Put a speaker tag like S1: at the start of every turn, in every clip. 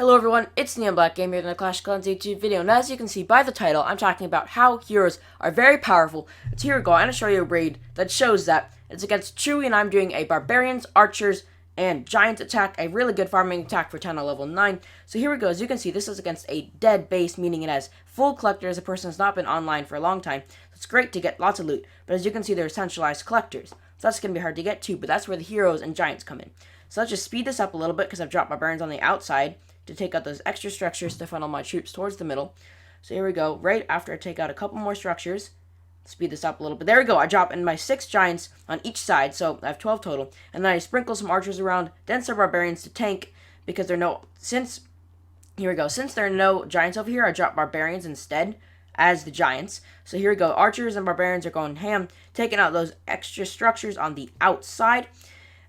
S1: Hello everyone, it's Neon Black Game here in the Clash of Clans YouTube video, and as you can see by the title, I'm talking about how heroes are very powerful. So here we go, I'm going to show you a raid that shows that it's against Chewie, and I'm doing a Barbarians, Archers, and Giants attack, a really good farming attack for 10 on level 9. So here we go, as you can see, this is against a dead base, meaning it has full collectors. A person has not been online for a long time, so it's great to get lots of loot, but as you can see, they're centralized collectors. So that's going to be hard to get to, but that's where the heroes and Giants come in. So let's just speed this up a little bit, because I've dropped Barbarians on the outside to take out those extra structures to funnel my troops towards the middle. So here we go, right after I take out a couple more structures, speed this up a little bit. There we go, I drop in my 6 Giants on each side, so I have 12 total. And then I sprinkle some Archers around, then some Barbarians to tank, because there are since there are no Giants over here, I drop Barbarians instead as the Giants. So here we go, Archers and Barbarians are going ham, taking out those extra structures on the outside.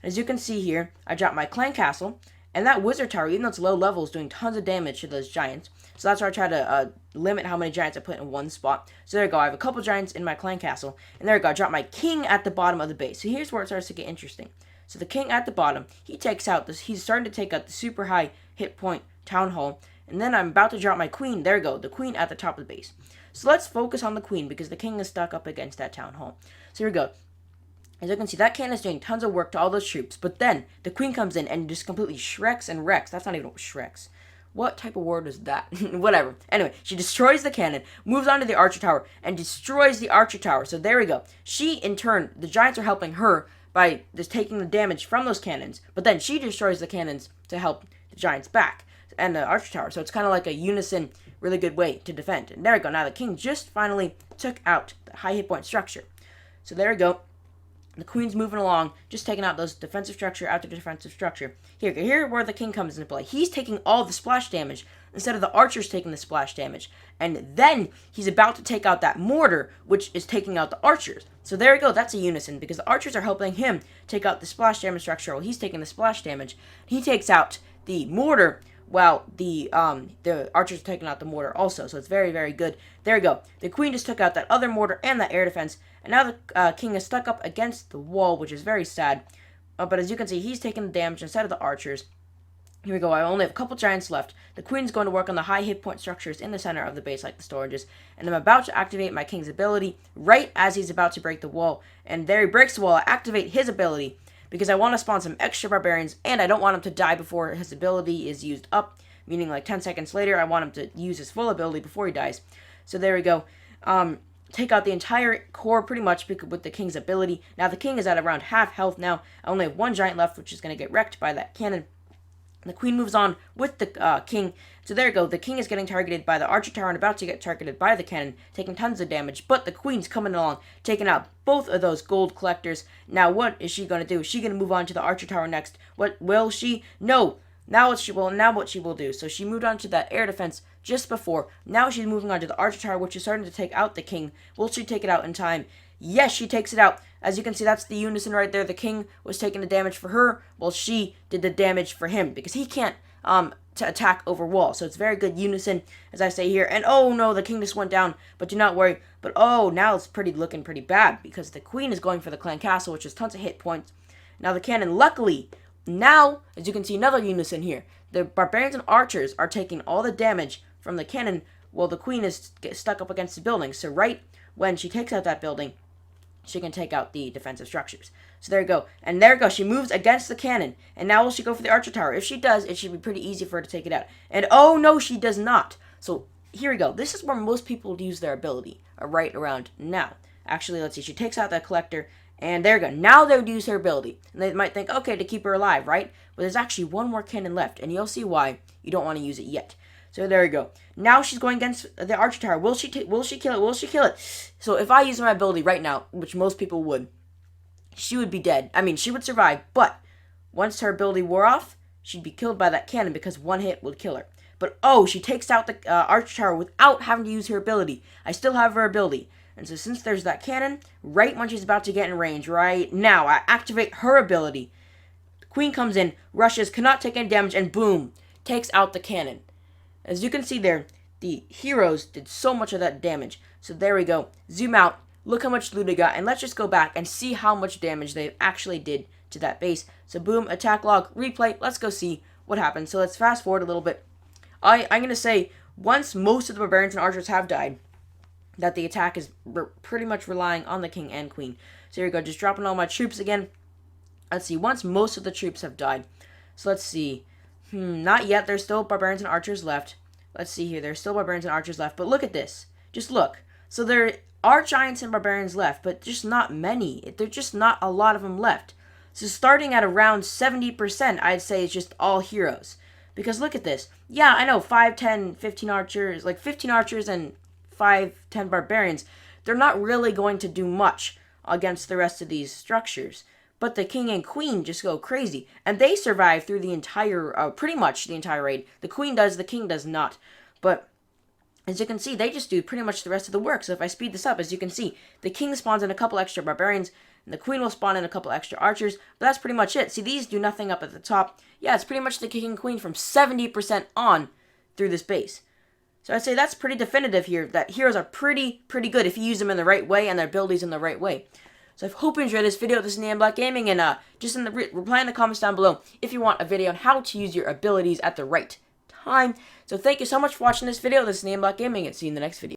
S1: As you can see here, I drop my Clan Castle, and that Wizard Tower, even though it's low level, is doing tons of damage to those Giants. So that's why I try to limit how many Giants I put in one spot. So there we go, I have a couple Giants in my Clan Castle. And there we go, I drop my King at the bottom of the base. So here's where it starts to get interesting. So the King at the bottom, he's starting to take out the super high hit point Town Hall. And then I'm about to drop my Queen. There we go, the Queen at the top of the base. So let's focus on the Queen, because the King is stuck up against that Town Hall. So here we go. As you can see, that cannon is doing tons of work to all those troops, but then the Queen comes in and just completely shreks and wrecks. That's not even what shreks. What type of word is that? Whatever. Anyway, she destroys the cannon, moves on to the Archer Tower, and destroys the Archer Tower. So there we go. She, in turn, the Giants are helping her by just taking the damage from those cannons, but then she destroys the cannons to help the Giants back and the Archer Tower. So it's kind of like a unison, really good way to defend. And there we go. Now the King just finally took out the high hit point structure. So there we go. The Queen's moving along, just taking out those defensive structure after defensive structure. Here where the King comes into play. He's taking all the splash damage instead of the Archers taking the splash damage. And then he's about to take out that mortar, which is taking out the Archers. So there we go, that's a unison, because the Archers are helping him take out the splash damage structure while he's taking the splash damage. He takes out the mortar, while the Archers are taking out the mortar also. So it's very, very good. There we go. The Queen just took out that other mortar and that air defense. And now the King is stuck up against the wall, which is very sad. But as you can see, he's taking the damage instead of the Archers. Here we go. I only have a couple Giants left. The Queen's going to work on the high hit point structures in the center of the base, like the storages. And I'm about to activate my King's ability right as he's about to break the wall. And there he breaks the wall. I activate his ability, because I want to spawn some extra Barbarians, and I don't want him to die before his ability is used up, meaning like 10 seconds later, I want him to use his full ability before he dies. So there we go. Take out the entire core pretty much with the King's ability. Now the King is at around half health now. I only have 1 Giant left, which is going to get wrecked by that cannon. The Queen moves on with the King. So there you go. The King is getting targeted by the Archer Tower and about to get targeted by the cannon, taking tons of damage. But the Queen's coming along, taking out both of those gold collectors. Now what is she going to do? Is she going to move on to the Archer Tower next? What will she? No. Now what she will do. So she moved on to that air defense just before. Now she's moving on to the Archer Tower, which is starting to take out the King. Will she take it out in time? Yes, she takes it out. As you can see, that's the unison right there. The King was taking the damage for her, while she did the damage for him, because he can't to attack over wall. So it's very good unison, as I say here. And oh no, the King just went down, but do not worry. But oh, now it's looking pretty bad, because the Queen is going for the Clan Castle, which has tons of hit points. Now the cannon, luckily, now, as you can see, another unison here. The Barbarians and Archers are taking all the damage from the cannon, while the Queen is stuck up against the building. So right when she takes out that building, she can take out the defensive structures. So there you go. And there you go. She moves against the cannon. And now will she go for the Archer Tower? If she does, it should be pretty easy for her to take it out. And oh no, she does not. So here we go. This is where most people use their ability. Right around now. Actually, let's see. She takes out that collector. And there you go. Now they would use her ability. And they might think, okay, to keep her alive, right? But there's actually 1 more cannon left. And you'll see why you don't want to use it yet. So there you go. Now she's going against the Archer Tower. Will she kill it? Will she kill it? So if I use my ability right now, which most people would, she would be dead. I mean, she would survive, but once her ability wore off, she'd be killed by that cannon, because 1 hit would kill her. But oh, she takes out the Archer Tower without having to use her ability. I still have her ability. And so since there's that cannon, right when she's about to get in range, right now, I activate her ability. The Queen comes in, rushes, cannot take any damage, and boom, takes out the cannon. As you can see there, the heroes did so much of that damage. So there we go. Zoom out. Look how much loot they got. And let's just go back and see how much damage they actually did to that base. So boom, attack log, replay. Let's go see what happened. So let's fast forward a little bit. I'm going to say once most of the barbarians and archers have died, that the attack is pretty much relying on the king and queen. So here we go, just dropping all my troops again. Let's see, once most of the troops have died. So let's see. Not yet. There's still barbarians and archers left. Let's see here. There's still barbarians and archers left. But look at this. Just look. So there are giants and barbarians left, but just not many. There's just not a lot of them left. So starting at around 70%, I'd say it's just all heroes. Because look at this. Yeah, I know, 5, 10, 15 archers, like 15 archers and 5, 10 barbarians. They're not really going to do much against the rest of these structures. But the king and queen just go crazy. And they survive through the entire, pretty much the entire raid. The queen does, the king does not. But as you can see, they just do pretty much the rest of the work. So if I speed this up, as you can see, the king spawns in a couple extra barbarians, and the queen will spawn in a couple extra archers. But that's pretty much it. See, these do nothing up at the top. Yeah, it's pretty much the king and queen from 70% on through this base. So I'd say that's pretty definitive here, that heroes are pretty good if you use them in the right way and their abilities in the right way. So I hope you enjoyed this video. This is Neon Black Gaming, and just reply in the comments down below if you want a video on how to use your abilities at the right time. So thank you so much for watching this video. This is Neon Black Gaming, and see you in the next video.